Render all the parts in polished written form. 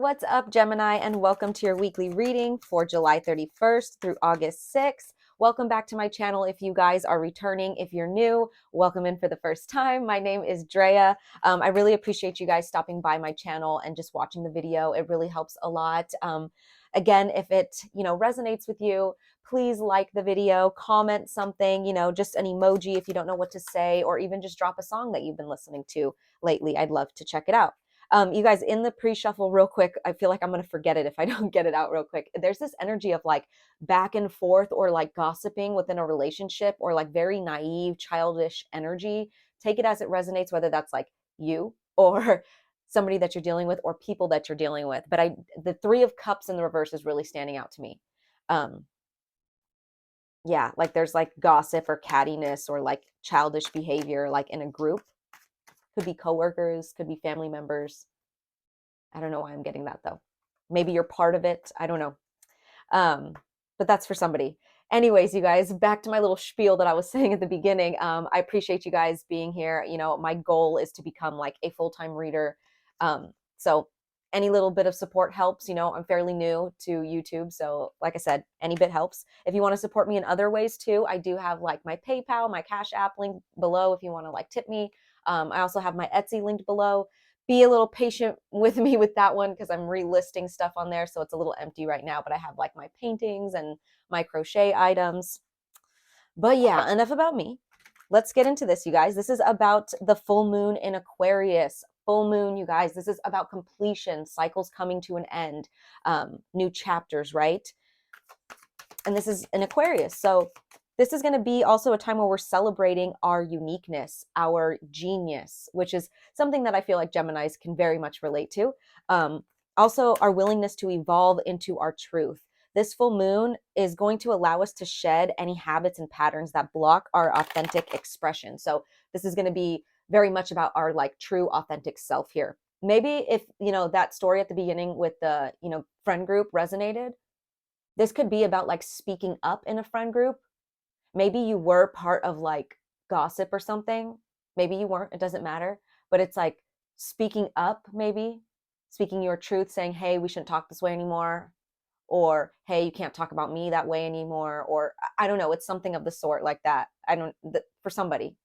What's up, Gemini, and welcome to your weekly reading for July 31st through August 6th. Welcome back to my channel if you guys are returning. If you're new, welcome in for the first time. My name is Drea. I really appreciate you guys stopping by my channel and just watching the video. It really helps a lot. Again, if it resonates with you, please like the video, comment something, just an emoji if you don't know what to say, or even just drop a song that you've been listening to lately. I'd love to check it out. You guys, in the pre-shuffle real quick, I feel like I'm going to forget it if I don't get it out real quick. There's this energy of like back and forth or like gossiping within a relationship or like very naive, childish energy. Take it as it resonates, whether that's like you or somebody that you're dealing with or people that you're dealing with. But the Three of Cups in the reverse is really standing out to me. Yeah, like there's like gossip or cattiness or like childish behavior like in a group. Could be coworkers, could be family members. I don't know why I'm getting that though. Maybe you're part of it. I don't know. But that's for somebody. Anyways, you guys, back to my little spiel that I was saying at the beginning. I appreciate you guys being here. My goal is to become like a full-time reader. So any little bit of support helps. I'm fairly new to YouTube. So like I said, any bit helps. If you want to support me in other ways too, I do have like my PayPal, my Cash App link below if you want to like tip me. I also have my Etsy linked below. Be a little patient with me with that one because I'm relisting stuff on there. So it's a little empty right now, but I have like my paintings and my crochet items. But yeah, enough about me. Let's get into this, you guys. This is about the full moon in Aquarius. Full moon, you guys. This is about completion, cycles coming to an end, new chapters, right? And this is in Aquarius. So this is going to be also a time where we're celebrating our uniqueness, our genius, which is something that I feel like Geminis can very much relate to. Also, our willingness to evolve into our truth. This full moon is going to allow us to shed any habits and patterns that block our authentic expression. So this is going to be very much about our like true authentic self here. Maybe if, that story at the beginning with the, friend group resonated, this could be about like speaking up in a friend group. Maybe you were part of like gossip or something. Maybe you weren't, it doesn't matter. But it's like speaking up, maybe speaking your truth, saying, hey, we shouldn't talk this way anymore. Or, hey, you can't talk about me that way anymore. Or I don't know, it's something of the sort like that. For somebody.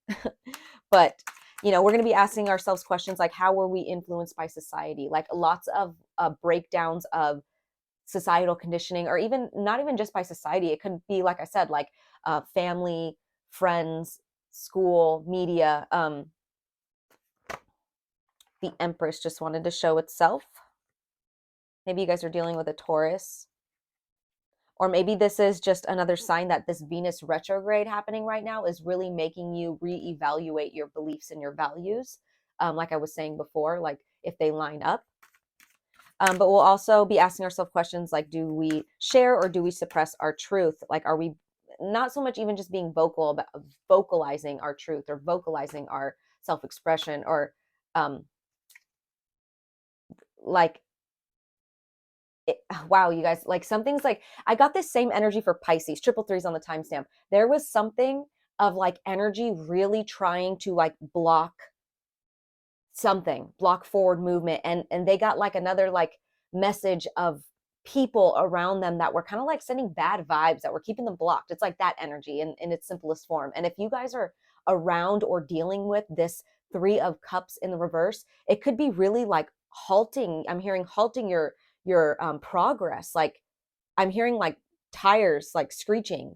But, we're going to be asking ourselves questions like, how were we influenced by society? Like lots of breakdowns of societal conditioning, or even not even just by society. It could be, like I said, like family, friends, school, media. The Empress just wanted to show itself. Maybe you guys are dealing with a Taurus. Or maybe this is just another sign that this Venus retrograde happening right now is really making you reevaluate your beliefs and your values. Like I was saying before, like if they line up. But we'll also be asking ourselves questions like, do we share or do we suppress our truth? Like, are we not so much even just being vocal about vocalizing our truth or vocalizing our self-expression, or like, wow, you guys, like something's like, I got this same energy for Pisces, 333s on the timestamp. There was something of like energy really trying to like block something, block forward movement, and they got like another like message of people around them that were kind of like sending bad vibes that were keeping them blocked. It's like that energy in its simplest form. And if you guys are around or dealing with this Three of Cups in the reverse, it could be really like halting. I'm hearing halting your progress. Like I'm hearing like tires like screeching,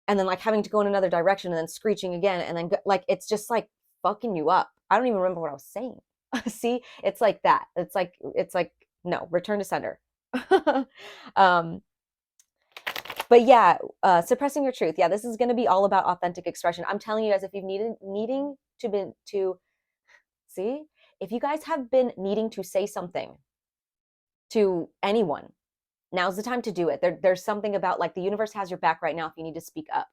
and then like having to go in another direction and then screeching again, and then like it's just like fucking you up. I don't even remember what I was saying. See, it's like that. It's like no, return to sender. um but yeah, suppressing your truth. Yeah, this is going to be all about authentic expression. I'm telling you guys, if you've needing to see, if you guys have been needing to say something to anyone, now's the time to do it. There's something about like the universe has your back right now if you need to speak up.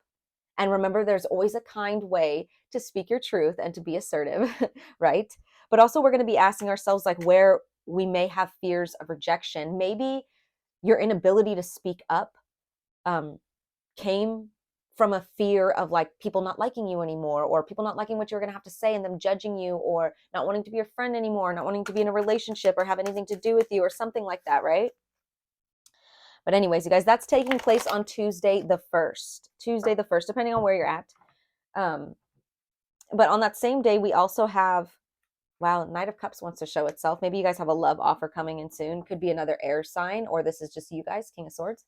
And remember, there's always a kind way to speak your truth and to be assertive, right? But also we're going to be asking ourselves like where we may have fears of rejection. Maybe your inability to speak up came from a fear of like people not liking you anymore, or people not liking what you're going to have to say and them judging you, or not wanting to be your friend anymore, not wanting to be in a relationship or have anything to do with you or something like that, right? But anyways, you guys, that's taking place on Tuesday the 1st. Tuesday the 1st, depending on where you're at. But on that same day, we also have, wow, Knight of Cups wants to show itself. Maybe you guys have a love offer coming in soon. Could be another air sign, or this is just you guys, King of Swords.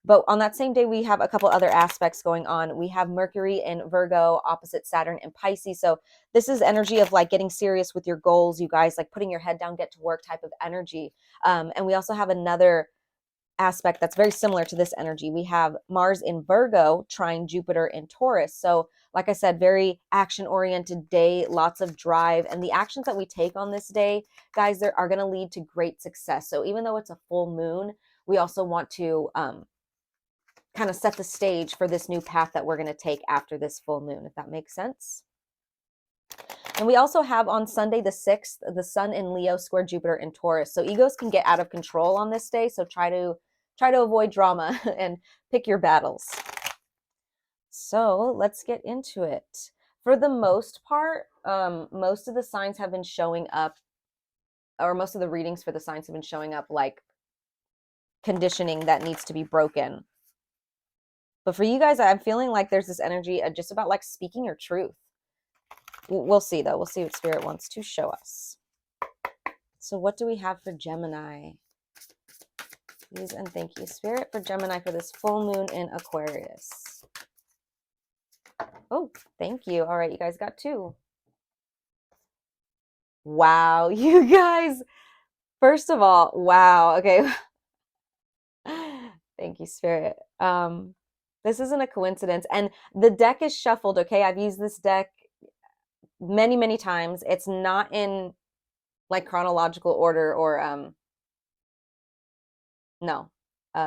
But on that same day, we have a couple other aspects going on. We have Mercury in Virgo, opposite Saturn in Pisces. So this is energy of like getting serious with your goals, you guys, like putting your head down, get to work type of energy. And we also have another aspect that's very similar to this energy. We have Mars in Virgo trine Jupiter in Taurus. So like I said, very action oriented day, lots of drive, and the actions that we take on this day, guys, are going to lead to great success. So even though it's a full moon, we also want to kind of set the stage for this new path that we're going to take after this full moon, if that makes sense. And we also have on Sunday the 6th, the Sun in Leo square Jupiter in Taurus. So egos can get out of control on this day. So try to avoid drama and pick your battles. So let's get into it. For the most part, most of the signs have been showing up, or most of the readings for the signs have been showing up like conditioning that needs to be broken. But for you guys, I'm feeling like there's this energy just about like speaking your truth. We'll see though. We'll see what Spirit wants to show us. So what do we have for Gemini? Please and thank you, Spirit, for Gemini for this full moon in Aquarius. Oh, thank you. All right, you guys got 2. Wow, you guys. First of all, wow. Okay. Thank you, Spirit. This isn't a coincidence. And the deck is shuffled, okay? I've used this deck many, many times. It's not in like chronological order or no.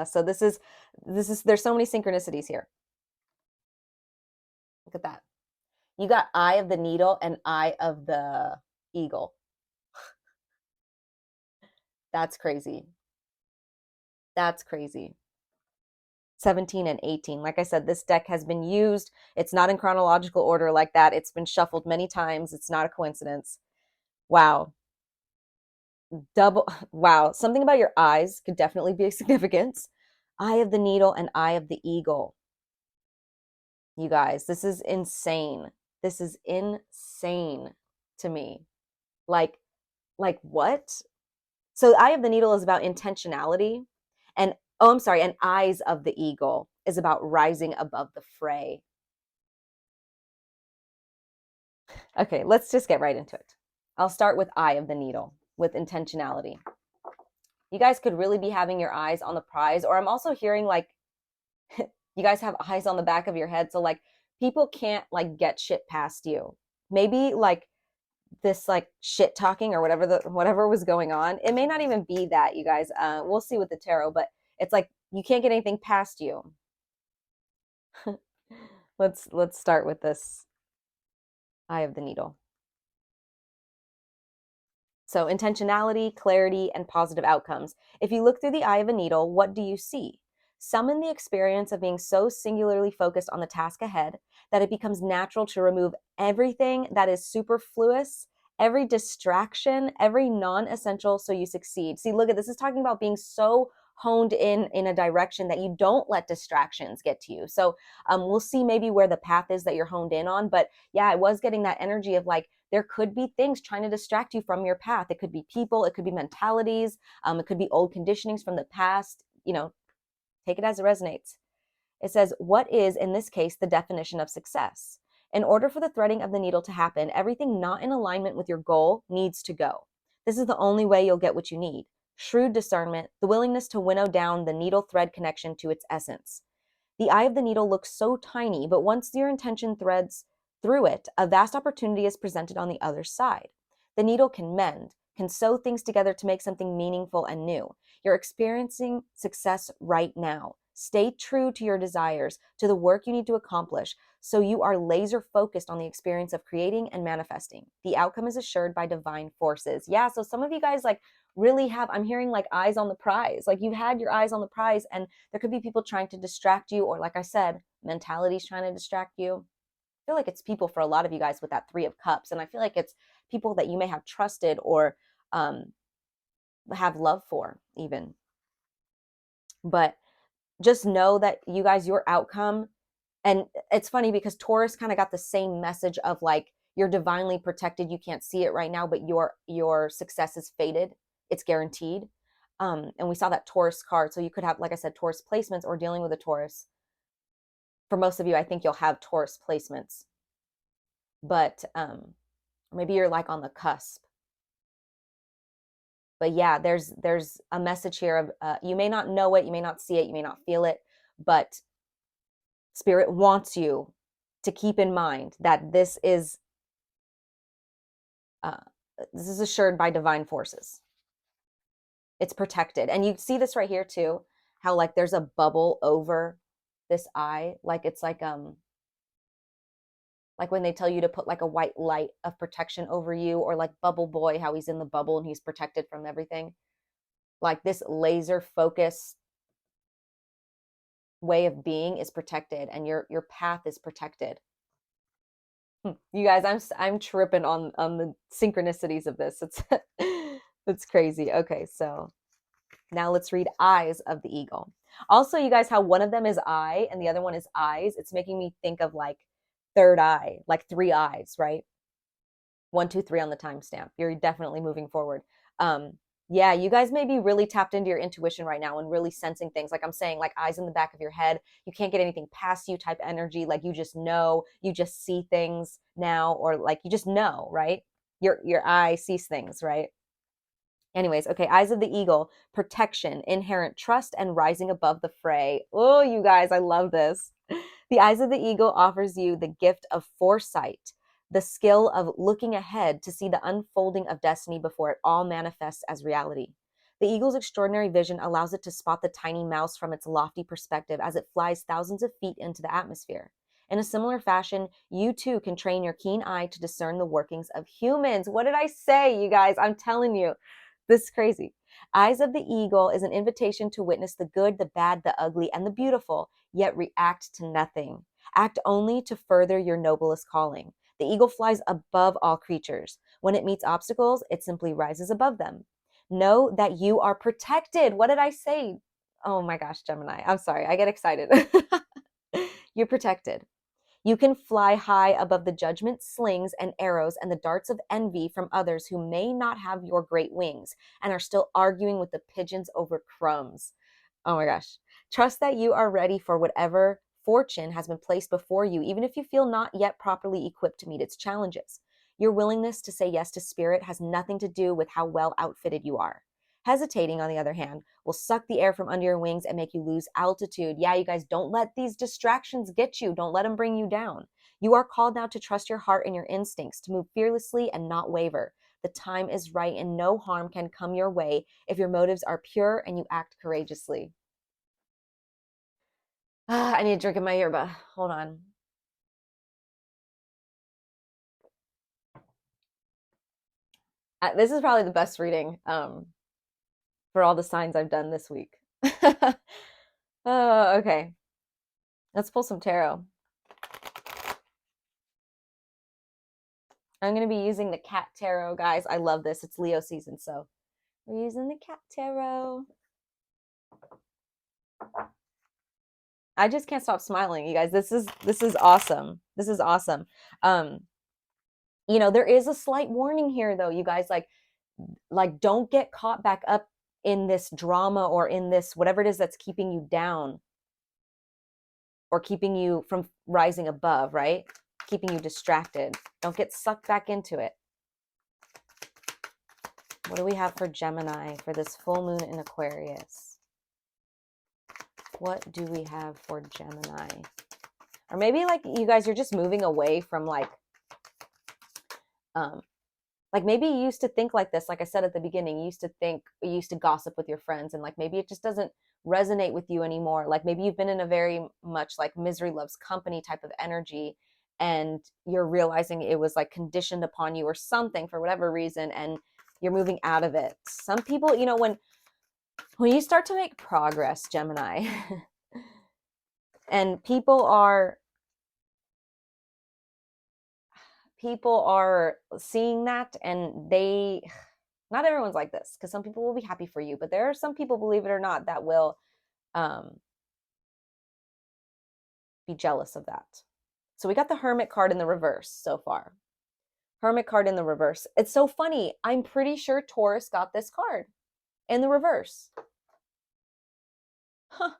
So this is there's so many synchronicities here. Look at that. You got Eye of the Needle and Eye of the Eagle. That's crazy. That's crazy. 17 and 18. Like I said, this deck has been used. It's not in chronological order like that. It's been shuffled many times. It's not a coincidence. Wow. Wow. Something about your eyes could definitely be a significance. Eye of the Needle and Eye of the Eagle. You guys, this is insane. This is insane to me. Like what? So Eye of the Needle is about intentionality, and oh, I'm sorry, and Eyes of the Eagle is about rising above the fray. Okay, let's just get right into it. I'll start with Eye of the Needle, with intentionality. You guys could really be having your eyes on the prize, or I'm also hearing like you guys have eyes on the back of your head, so like people can't like get shit past you. Maybe like this like shit talking or whatever was going on. It may not even be that, you guys. We'll see with the tarot, but it's like you can't get anything past you. Let's start with this Eye of the Needle. So intentionality, clarity, and positive outcomes. If you look through the Eye of a Needle, what do you see? Summon the experience of being so singularly focused on the task ahead that it becomes natural to remove everything that is superfluous, every distraction, every non-essential, so you succeed. See, look at this is talking about being so honed in a direction that you don't let distractions get to you. So we'll see maybe where the path is that you're honed in on. But yeah, I was getting that energy of like, there could be things trying to distract you from your path. It could be people, it could be mentalities, it could be old conditionings from the past, take it as it resonates. It says, what is, in this case, the definition of success? In order for the threading of the needle to happen, everything not in alignment with your goal needs to go. This is the only way you'll get what you need. Shrewd discernment, the willingness to winnow down the needle thread connection to its essence. The eye of the needle looks so tiny, but once your intention threads through it, a vast opportunity is presented on the other side. The needle can mend, can sew things together to make something meaningful and new. You're experiencing success right now. Stay true to your desires, to the work you need to accomplish, so you are laser focused on the experience of creating and manifesting. The outcome is assured by divine forces. Yeah, so some of you guys like really have, I'm hearing like eyes on the prize. Like you've had your eyes on the prize, and there could be people trying to distract you, or like I said, mentality is trying to distract you. I feel like it's people for a lot of you guys with that 3 of Cups. And I feel like it's people that you may have trusted or have love for even. But just know that you guys, your outcome, and it's funny because Taurus kind of got the same message of like, you're divinely protected. You can't see it right now, but your success is fated. It's guaranteed. And we saw that Taurus card. So you could have, like I said, Taurus placements or dealing with a Taurus. For most of you, I think you'll have Taurus placements. But maybe you're like on the cusp. But yeah, there's a message here of you may not know it, you may not see it, you may not feel it, but Spirit wants you to keep in mind that this is assured by divine forces. It's protected. And you see this right here too, how like there's a bubble over this eye. Like it's like when they tell you to put like a white light of protection over you, or like Bubble Boy, how he's in the bubble and he's protected from everything. Like this laser focus way of being is protected, and your path is protected. You guys, I'm tripping on the synchronicities of this. It's crazy. Okay, so now let's read Eyes of the Eagle. Also, you guys, how one of them is eye and the other one is eyes. It's making me think of like third eye, like 3 eyes, right? 1, 2, 3 on the timestamp. You're definitely moving forward. Yeah, you guys may be really tapped into your intuition right now and really sensing things. Like I'm saying, like eyes in the back of your head. You can't get anything past you type energy. Like you just know, you just see things now, or like you just know, right? Your eye sees things, right? Anyways, okay, Eyes of the Eagle, protection, inherent trust, and rising above the fray. Oh, you guys, I love this. The Eyes of the Eagle offers you the gift of foresight, the skill of looking ahead to see the unfolding of destiny before it all manifests as reality. The eagle's extraordinary vision allows it to spot the tiny mouse from its lofty perspective as it flies thousands of feet into the atmosphere. In a similar fashion, you too can train your keen eye to discern the workings of humans. What did I say, you guys? I'm telling you, this is crazy. Eyes of the Eagle is an invitation to witness the good, the bad, the ugly, and the beautiful, yet react to nothing. Act only to further your noblest calling. The eagle flies above all creatures. When it meets obstacles, it simply rises above them. Know that you are protected. What did I say? Oh my gosh, Gemini. I'm sorry. I get excited. You're protected. You can fly high above the judgment, slings, and arrows and the darts of envy from others who may not have your great wings and are still arguing with the pigeons over crumbs. Oh my gosh. Trust that you are ready for whatever fortune has been placed before you, even if you feel not yet properly equipped to meet its challenges. Your willingness to say yes to spirit has nothing to do with how well outfitted you are. Hesitating, on the other hand, will suck the air from under your wings and make you lose altitude. Yeah, you guys, don't let these distractions get you. Don't let them bring you down. You are called now to trust your heart and your instincts, to move fearlessly and not waver. The time is right and no harm can come your way if your motives are pure and you act courageously. I need a drink in my yerba. Hold on. This is probably the best reading for all the signs I've done this week. Oh, okay. Let's pull some tarot. I'm going to be using the cat tarot, guys. I love this. It's Leo season, so we're using the cat tarot. I just can't stop smiling, you guys. This is awesome. This is awesome. There is a slight warning here though, you guys, like don't get caught back up in this drama or in this whatever it is that's keeping you down or keeping you from rising above, right? Keeping you distracted. Don't get sucked back into it. What do we have for Gemini for this full moon in Aquarius? What do we have for Gemini? Or maybe like you guys, you're just moving away from like maybe you used to think like this, like I said at the beginning, you used to gossip with your friends, and like maybe it just doesn't resonate with you anymore. Like maybe you've been in a very much like misery loves company type of energy, and you're realizing it was like conditioned upon you or something for whatever reason, and you're moving out of it. Some people, when you start to make progress, Gemini, And people are seeing that, and they, not everyone's like this, because some people will be happy for you, but there are some people, believe it or not, that will um, be jealous of that. So we got the Hermit card in the reverse so far. Hermit card in the reverse. It's so funny. I'm pretty sure Taurus got this card in the reverse. Huh.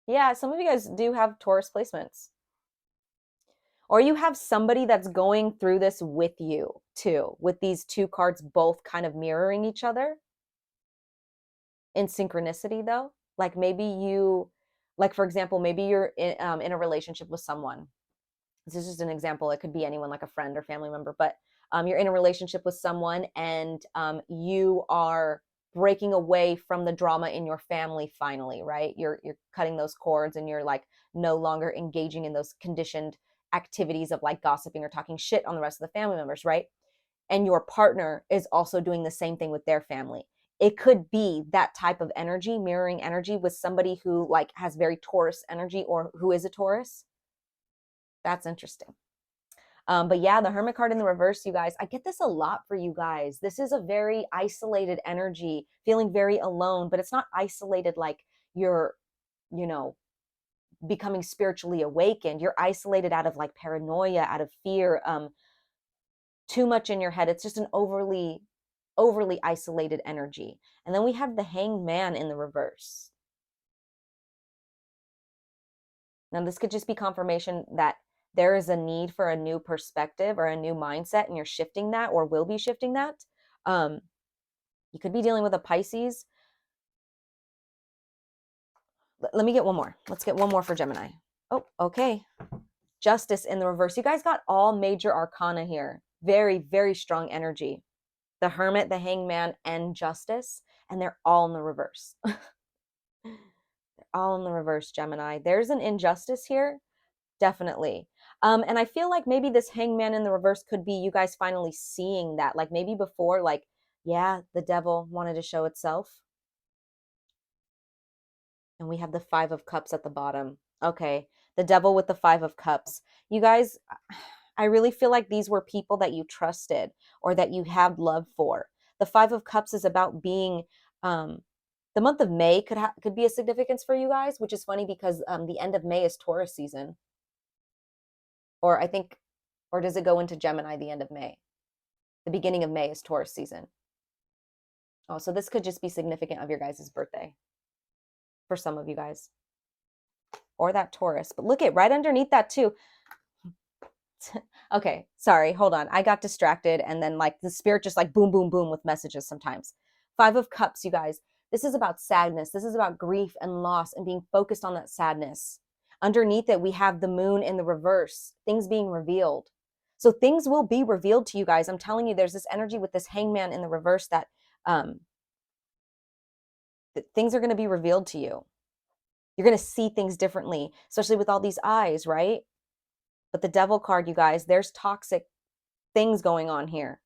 Yeah, some of you guys do have Taurus placements. Or you have somebody that's going through this with you too, with these two cards both kind of mirroring each other in synchronicity though. Like maybe you, like for example, maybe you're in a relationship with someone. This is just an example. It could be anyone, like a friend or family member, but you're in a relationship with someone, and you are breaking away from the drama in your family finally, right? You're cutting those cords, and you're like no longer engaging in those conditioned activities of like gossiping or talking shit on the rest of the family members, right? And your partner is also doing the same thing with their family. It could be that type of energy, mirroring energy with somebody who like has very Taurus energy or who is a Taurus. That's interesting. But yeah, the Hermit card in the reverse, you guys, I get this a lot for you guys. This is a very isolated energy, feeling very alone, but it's not isolated like you're, you know, becoming spiritually awakened. You're isolated out of like paranoia, out of fear, too much in your head. It's just an overly isolated energy. And then we have the Hanged Man in the reverse. Now, this could just be confirmation that there is a need for a new perspective or a new mindset, and you're shifting that or will be shifting that. You could be dealing with a Pisces. Let me get one more. Let's get one more for Gemini. Oh, okay. Justice in the reverse. You guys got all major arcana here. Very, very strong energy. The Hermit, the Hanged Man, and Justice. And they're all in the reverse. They're all in the reverse, Gemini. There's an injustice here. Definitely. And I feel like maybe this Hangman in the reverse could be you guys finally seeing that. Like maybe before, like, yeah, the devil wanted to show itself. And we have the Five of Cups at the bottom. Okay. The devil with the Five of Cups. You guys, I really feel like these were people that you trusted or that you had love for. The Five of Cups is about being, the month of May could be a significance for you guys, which is funny because the end of May is Taurus season. Or I think, or does it go into Gemini the end of May? The beginning of May is Taurus season. Oh, so this could just be significant of your guys' birthday for some of you guys. Or that Taurus. But look at right underneath that too. Okay, sorry, hold on. I got distracted, and then like the spirit just like boom, boom, boom with messages sometimes. Five of Cups, you guys. This is about sadness. This is about grief and loss and being focused on that sadness. Underneath it, we have the moon in the reverse, things being revealed. So things will be revealed to you guys. I'm telling you, there's this energy with this hangman in the reverse that things are going to be revealed to you. You're going to see things differently, especially with all these eyes, right? But the devil card, you guys, there's toxic things going on here.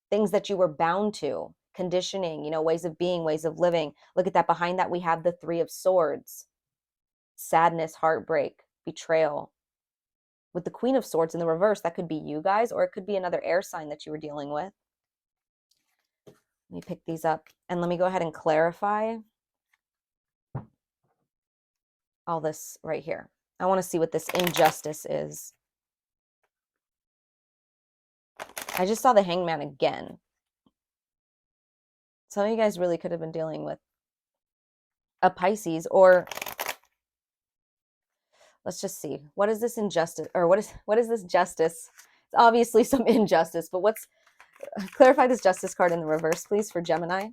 Things that you were bound to, conditioning, ways of being, ways of living. Look at that. Behind that, we have the Three of Swords. Sadness, heartbreak, betrayal. With the Queen of Swords in the reverse, that could be you guys, or it could be another air sign that you were dealing with. Let me pick these up, and let me go ahead and clarify all this right here. I want to see what this injustice is. I just saw the Hangman again. Some of you guys really could have been dealing with a Pisces, or let's just see. What is this injustice, or what is this justice? It's obviously some injustice, but clarify this justice card in the reverse, please, for Gemini.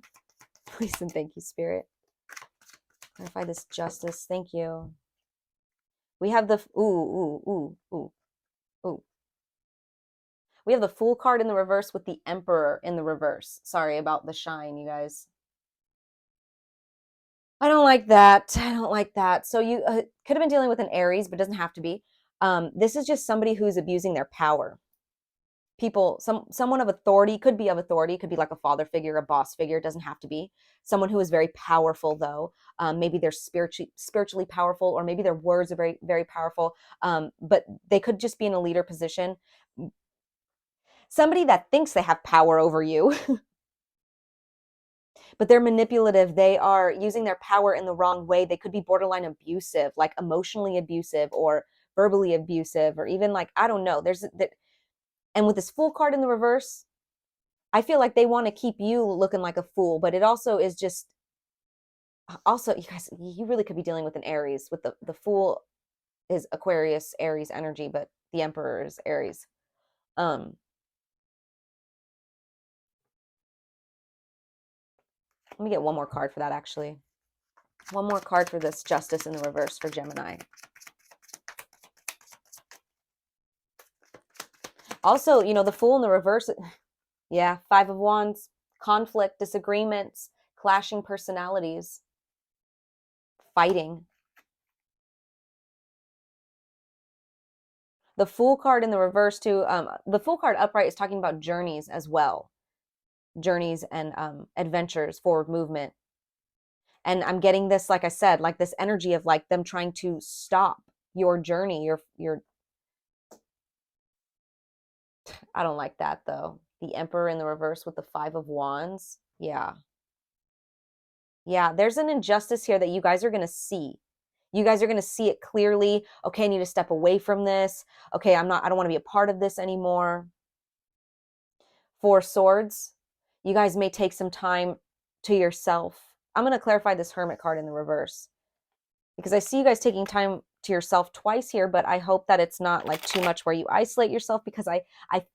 Please and thank you, Spirit. Clarify this justice. Thank you. We have the ooh. We have the Fool card in the reverse with the Emperor in the reverse. Sorry about the shine, you guys. I don't like that. I don't like that. So you could have been dealing with an Aries, but doesn't have to be. This is just somebody who's abusing their power. people, someone of authority, could be of authority, could be like a father figure, a boss figure. It doesn't have to be someone who is very powerful, though. Maybe they're spiritually powerful, or maybe their words are very, very powerful. But they could just be in a leader position. Somebody that thinks they have power over you, but they're manipulative. They are using their power in the wrong way. They could be borderline abusive, like emotionally abusive or verbally abusive, or even like, I don't know. There's that. And with this Fool card in the reverse, I feel like they want to keep you looking like a fool, but it also is just, also, you guys, you really could be dealing with an Aries. With the Fool is Aquarius, Aries energy, but the Emperor is Aries. Let me get one more card for that, actually. One more card for this Justice in the reverse for Gemini. Also, you know, the Fool in the reverse, yeah, Five of Wands, conflict, disagreements, clashing personalities, fighting. The Fool card in the reverse too, the Fool card upright is talking about journeys as well. Journeys and adventures, forward movement. And I'm getting this, like I said, like this energy of like them trying to stop your journey, your I don't like that though. The Emperor in the reverse with the Five of Wands. Yeah. Yeah, there's an injustice here that you guys are going to see. You guys are going to see it clearly. Okay, I need to step away from this. Okay, I don't want to be a part of this anymore. Four Swords. You guys may take some time to yourself. I'm going to clarify this Hermit card in the reverse, because I see you guys taking time to yourself twice here, but I hope that it's not like too much where you isolate yourself, because I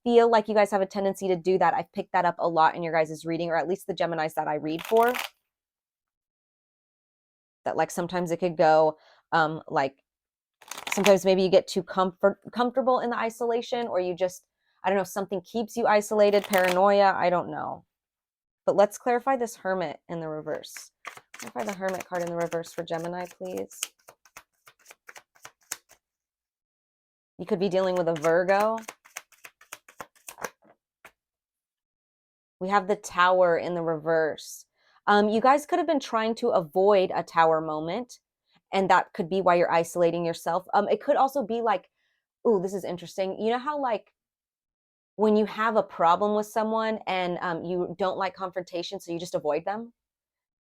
feel like you guys have a tendency to do that. I've picked that up a lot in your guys' reading, or at least the Geminis that I read for. That like sometimes it could go like sometimes maybe you get too comfortable in the isolation, or you just, I don't know, something keeps you isolated, paranoia, I don't know. But let's clarify this Hermit in the reverse. Clarify the Hermit card in the reverse for Gemini, please. You could be dealing with a Virgo. We have the Tower in the reverse. You guys could have been trying to avoid a Tower moment, and that could be why you're isolating yourself. It could also be like, ooh, this is interesting. You know how like when you have a problem with someone and you don't like confrontation, so you just avoid them?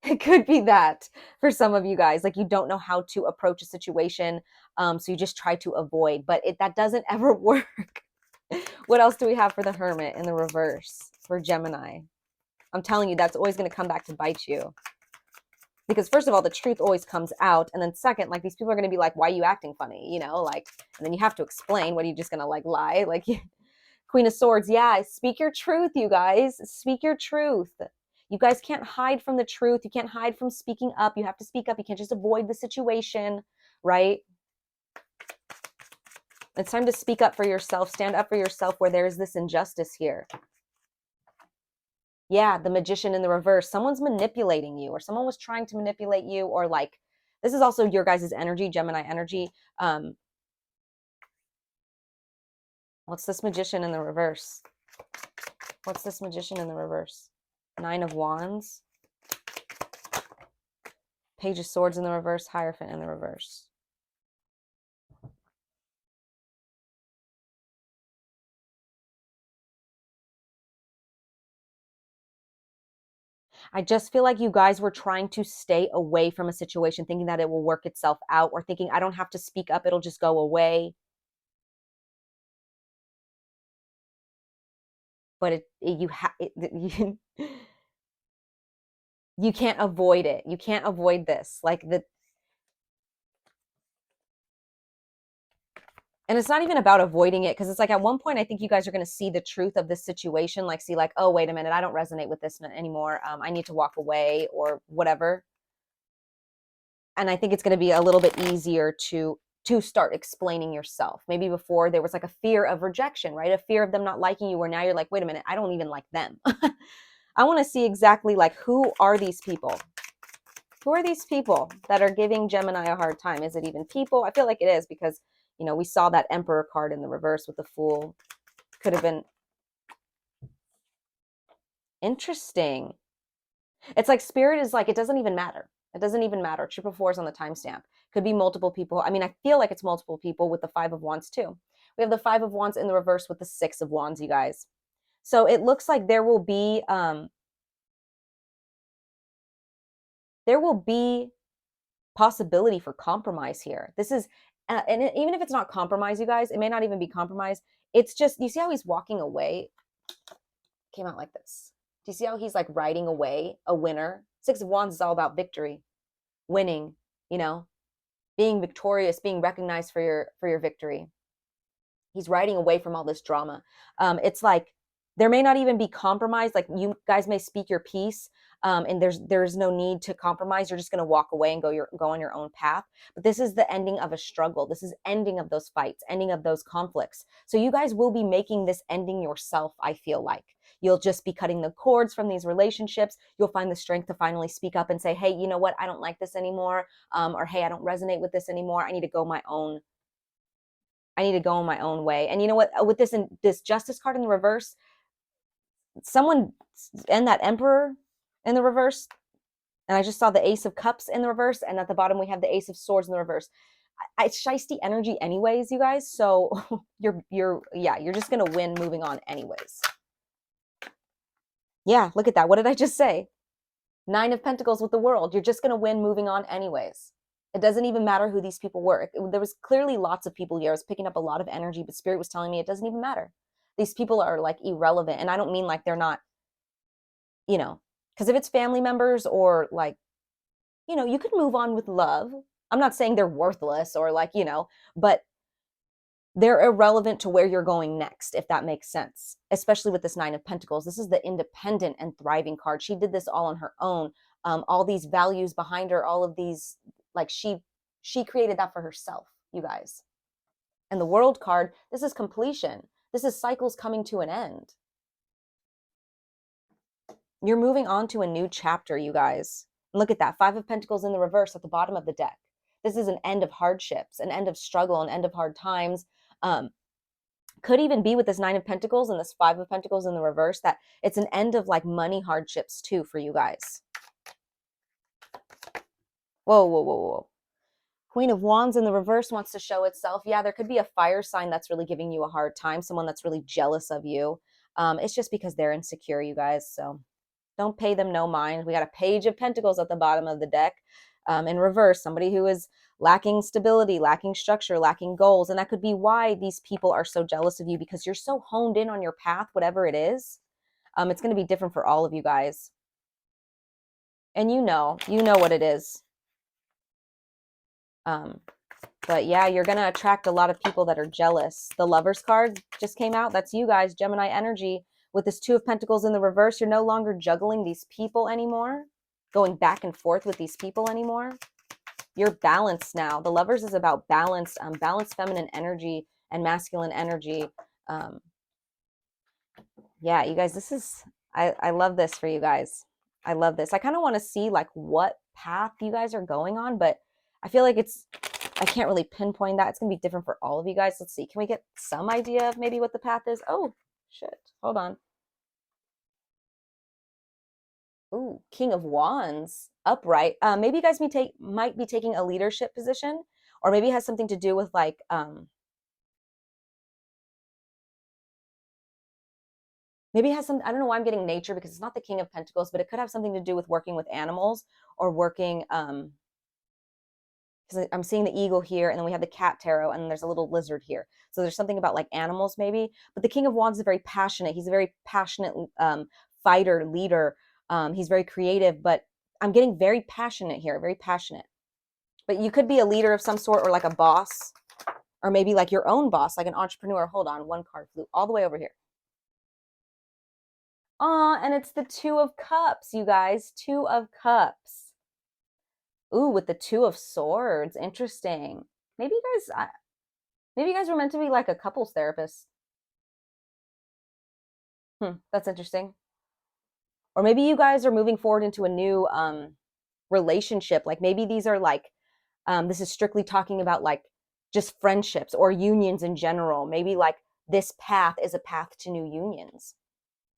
It could be that for some of you guys. Like you don't know how to approach a situation, so you just try to avoid, but that doesn't ever work. What else do we have for the Hermit in the reverse for Gemini? I'm telling you, that's always going to come back to bite you. Because first of all, the truth always comes out. And then second, like these people are going to be like, why are you acting funny? You know, like, and then you have to explain. What, are you just going to like lie? Like Queen of Swords. Yeah, speak your truth, you guys. Speak your truth. You guys can't hide from the truth. You can't hide from speaking up. You have to speak up. You can't just avoid the situation, right? It's time to speak up for yourself. Stand up for yourself where there is this injustice here. Yeah, the Magician in the reverse. Someone's manipulating you, or someone was trying to manipulate you, or like, this is also your guys' energy, Gemini energy. What's this Magician in the reverse? What's this Magician in the reverse? Nine of Wands. Page of Swords in the reverse. Hierophant in the reverse. I just feel like you guys were trying to stay away from a situation, thinking that it will work itself out, or thinking I don't have to speak up, it'll just go away. But you can't avoid it. You can't avoid this. Like and it's not even about avoiding it, because it's like at one point I think you guys are going to see the truth of this situation, like see like, oh, wait a minute, I don't resonate with this anymore. I need to walk away or whatever. And I think it's going to be a little bit easier to start explaining yourself. Maybe before there was like a fear of rejection, right? A fear of them not liking you, where now you're like, wait a minute, I don't even like them. I want to see exactly like, who are these people? Who are these people that are giving Gemini a hard time? Is it even people? I feel like it is, because, you know, we saw that Emperor card in the reverse with the Fool. Could have been Interesting. It's like spirit is like, it doesn't even matter. It doesn't even matter. Triple four is on the timestamp. Could be multiple people. I mean, I feel like it's multiple people with the Five of Wands too. We have the Five of Wands in the reverse with the Six of Wands, you guys. So it looks like there will be possibility for compromise here. This is, and even if it's not compromise, you guys, it may not even be compromise. It's just, you see how he's walking away? Came out like this. Do you see how he's like riding away a winner? Six of Wands is all about victory, winning, you know, being victorious, being recognized for your victory. He's riding away from all this drama. It's like there may not even be compromise. Like you guys may speak your piece, and there's no need to compromise. You're just going to walk away and go on your own path. But this is the ending of a struggle. This is ending of those fights, ending of those conflicts. So you guys will be making this ending yourself. I feel like you'll just be cutting the cords from these relationships. You'll find the strength to finally speak up and say, hey, you know what? I don't like this anymore. Or hey, I don't resonate with this anymore. I need to go my own way. And you know what? With this Justice card in the reverse, someone and that Emperor in the reverse, and I just saw the Ace of Cups in the reverse, and at the bottom we have the Ace of Swords in the reverse. It's shisty energy anyways, you guys. So you're just gonna win moving on anyways. Yeah, look at that. What did I just say? Nine of Pentacles with the World. You're just gonna win moving on anyways. It doesn't even matter who these people were. There was clearly lots of people here. I was picking up a lot of energy, but Spirit was telling me it doesn't even matter. These people are like irrelevant. And I don't mean like they're not, because if it's family members or like, you could move on with love. I'm not saying they're worthless or like, but they're irrelevant to where you're going next, if that makes sense, especially with this Nine of Pentacles. This is the independent and thriving card. She did this all on her own. All these values behind her, all of these, like she created that for herself, you guys. And the World card, this is completion. This is cycles coming to an end. You're moving on to a new chapter, you guys. And look at that, Five of Pentacles in the reverse at the bottom of the deck. This is an end of hardships, an end of struggle, an end of hard times. Could even be with this Nine of Pentacles and this Five of Pentacles in the reverse, that it's an end of like money hardships too for you guys. Whoa, whoa, whoa, whoa. Queen of Wands in the reverse wants to show itself. Yeah, there could be a fire sign that's really giving you a hard time, someone that's really jealous of you. It's just because they're insecure, you guys. So don't pay them no mind. We got a Page of Pentacles at the bottom of the deck. In reverse, somebody who is lacking stability, lacking structure, lacking goals. And that could be why these people are so jealous of you, because you're so honed in on your path, whatever it is. It's going to be different for all of you guys. And you know what it is. But yeah, you're going to attract a lot of people that are jealous. The Lovers card just came out. That's you guys, Gemini energy. With this Two of Pentacles in the reverse, you're no longer juggling these people anymore, going back and forth with these people anymore. You're balanced now. The Lovers is about balance, balanced feminine energy and masculine energy. Yeah, you guys, this is, I love this for you guys. I love this. I kind of want to see like what path you guys are going on, but I feel like I can't really pinpoint that. It's going to be different for all of you guys. Let's see. Can we get some idea of maybe what the path is? Oh, shit. Hold on. Ooh, King of Wands, upright. Maybe you guys might be taking a leadership position, or maybe it has something to do with like, maybe it has some, I don't know why I'm getting nature, because it's not the King of Pentacles, but it could have something to do with working with animals or working, because I'm seeing the eagle here, and then we have the cat tarot, and then there's a little lizard here. So there's something about like animals maybe, but the King of Wands is very passionate. He's a very passionate fighter, leader. He's very creative, but I'm getting very passionate here, very passionate. But you could be a leader of some sort, or like a boss, or maybe like your own boss, like an entrepreneur. Hold on, one card flew all the way over here. And it's the Two of Cups, you guys. Two of Cups. Ooh, with the Two of Swords. Interesting. Maybe you guys were meant to be like a couples therapist. That's interesting. Or maybe you guys are moving forward into a new relationship. Like maybe these are like, this is strictly talking about like just friendships or unions in general. Maybe like this path is a path to new unions,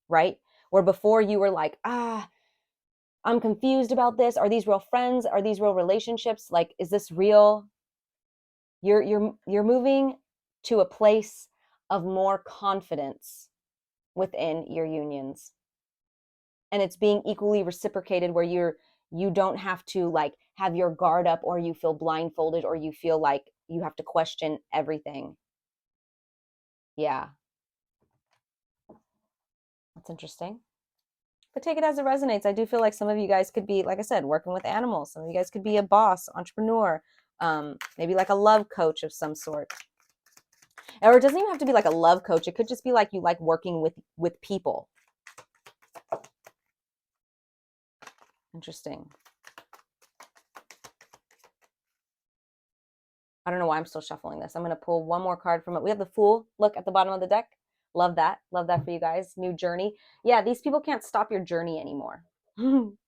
right? Where before you were like, I'm confused about this. Are these real friends? Are these real relationships? Like, is this real? You're moving to a place of more confidence within your unions. And it's being equally reciprocated where you don't have to like have your guard up, or you feel blindfolded, or you feel like you have to question everything. Yeah. That's interesting. But take it as it resonates. I do feel like some of you guys could be, like I said, working with animals. Some of you guys could be a boss, entrepreneur, maybe like a love coach of some sort. Or it doesn't even have to be like a love coach. It could just be like you like working with people. Interesting. I don't know why I'm still shuffling this. I'm going to pull one more card from it. We have the Fool. Look at the bottom of the deck. Love that. Love that for you guys. New journey. Yeah, these people can't stop your journey anymore.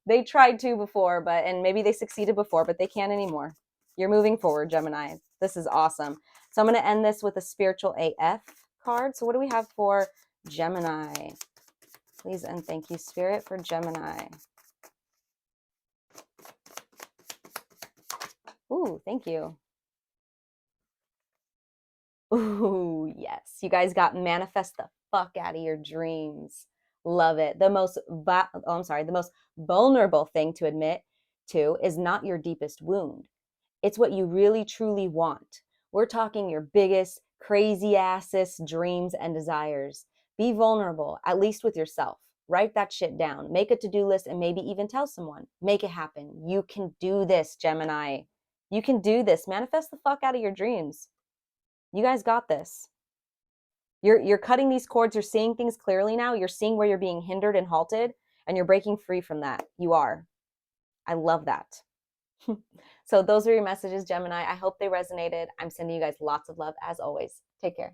They tried to before, and maybe they succeeded before, but they can't anymore. You're moving forward, Gemini. This is awesome. So I'm going to end this with a Spiritual AF card. So what do we have for Gemini? Please and thank you, Spirit, for Gemini. Ooh, thank you. Ooh, yes. You guys got manifest the fuck out of your dreams. Love it. The most vulnerable thing to admit to is not your deepest wound. It's what you really truly want. We're talking your biggest, crazy assest dreams and desires. Be vulnerable, at least with yourself. Write that shit down. Make a to-do list and maybe even tell someone. Make it happen. You can do this, Gemini. You can do this. Manifest the fuck out of your dreams. You guys got this. You're cutting these cords. You're seeing things clearly now. You're seeing where you're being hindered and halted, and you're breaking free from that. You are. I love that. So those are your messages, Gemini. I hope they resonated. I'm sending you guys lots of love as always. Take care.